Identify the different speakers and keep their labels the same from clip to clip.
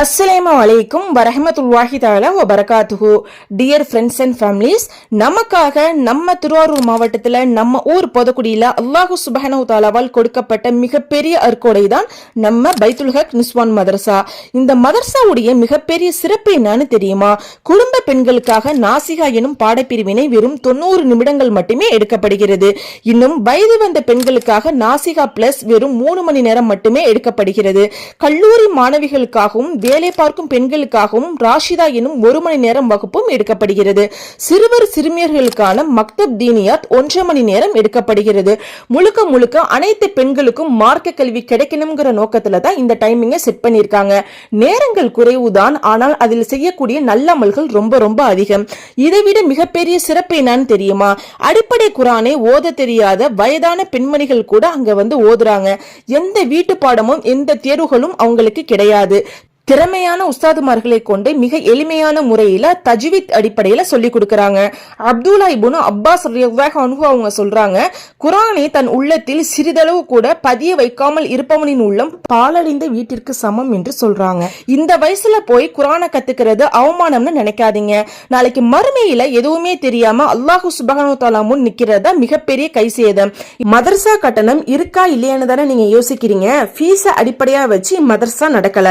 Speaker 1: அஸ்ஸலாமு அலைக்கும் வரஹ்மத்துல்லாஹி தஆலா வ பரகாத்துஹு. டியர் ஃப்ரெண்ட்ஸ் அண்ட் ஃபேமிலிஸ், நமக்காக நம்ம திருவாரூர் மாவட்டத்தில் நம்ம ஊர் பொதக்குடியில் அல்லாஹு சுப்ஹானஹு தஆலாவால் கொடுக்கப்பட்ட மிகப்பெரிய அற்கொடை தான் நம்ம பைத்துல் ஹக் நிஸ்வான் மதரசா. இந்த மதரசாவுடைய மிகப்பெரிய சிறப்பு என்னன்னு தெரியுமா? குடும்ப பெண்களுக்காக நாசிகா எனும் பாடப்பிரிவினை வெறும் 90 நிமிடங்கள் மட்டுமே எடுக்கப்படுகிறது. இன்னும் வயது வந்த பெண்களுக்காக நாசிகா பிளஸ் வெறும் 3 மணி நேரம் மட்டுமே எடுக்கப்படுகிறது. கல்லூரி மாணவிகளுக்காகவும் வேலை பார்க்கும் பெண்களுக்காகவும் ராஷிதா எனும் 1 மணி நேரம் வகுப்பும் எடுக்கப்படுகிறது. சிறுவர் சிறுமியர்களுக்கான மக்தப் தீனியாத் 1.5 மணி நேரம் எடுக்கப்படுகிறது. முழுக்க முழுக்க அனைத்து பெண்களுக்கும் மார்க்க கல்வி கிடைக்கணுங்கிற நோக்கத்துல தான் இந்த டைமிங்கை செட் பண்ணிருக்காங்க. நேரங்கள் குறைவுதான், ஆனால் அதில் செய்யக்கூடிய நல்ல அமல்கள் ரொம்ப ரொம்ப அதிகம். இதை விட மிகப்பெரிய சிறப்பு என்னன்னு தெரியுமா? அடிப்படை குரானை ஓத தெரியாத வயதான பெண்மணிகள் கூட அங்க வந்து ஓதுறாங்க. எந்த வீட்டு பாடமும் எந்த தேர்வுகளும் அவங்களுக்கு கிடையாது. திறமையான உஸ்தாதுமார்களை கொண்டு மிக எளிமையான முறையில தஜ்வீத் அடிப்படையில சொல்லி கொடுக்கறாங்க. அப்துல்லா இப்னு அப்பாஸ் ரலியல்லாஹு அன்ஹு அவங்க சொல்றாங்க, குர்ஆனை தன் உள்ளத்தில் சிறிதளவு கூட பதிய வைக்காமல் இருப்பவனின் உள்ளம் பாலடைந்த வீட்டிற்கு சமம் என்று சொல்றாங்க. இந்த வயசுல போய் குர்ஆனை கத்துக்கிறது அவமானம்னு நினைக்காதீங்க. நாளைக்கு மறுமையில எதுவுமே தெரியாம அல்லாஹு சுப்ஹானஹு வ தஆலா முன் நிக்கிறதா மிகப்பெரிய கைசேதம். மதரசா கட்டணம் இருக்கா இல்லையான்னு தானே நீங்க யோசிக்கிறீங்க. ஃபீஸ அடிப்படையா வச்சு மதரசா நடக்கல.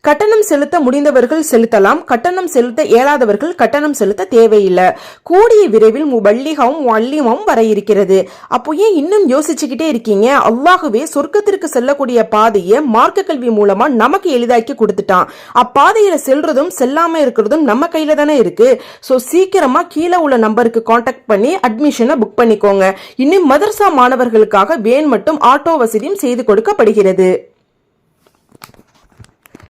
Speaker 1: கட்டணம் செலுத்த முடிந்தவர்கள் செலுத்தலாம், கட்டணம் செலுத்த இயலாதவர்கள் கட்டணம் செலுத்த தேவையில்லை. கூடிய விரைவில் முபல்லிகாவும் வல்லிமாவும் வர இருக்கிறது. அப்போ ஏன் இன்னும் யோசிச்சுக்கிட்டே இருக்கீங்க? அல்லாஹுவே சொர்க்கத்திற்கு செல்லக்கூடிய பாதையை மார்க்க கல்வி மூலமா நமக்கு எளிதாக்கி கொடுத்துட்டான். அப்பாதையில செல்றதும் செல்லாம இருக்கிறதும் நம்ம கையில தானே இருக்கு. சோ சீக்கிரமா கீழே உள்ள நம்பருக்கு கான்டாக்ட் பண்ணி அட்மிஷனை புக் பண்ணிக்கோங்க. இன்னும் மதரசா மாணவர்களுக்காக வேன் மட்டும் ஆட்டோ வசதியும் செய்து கொடுக்கப்படுகிறது.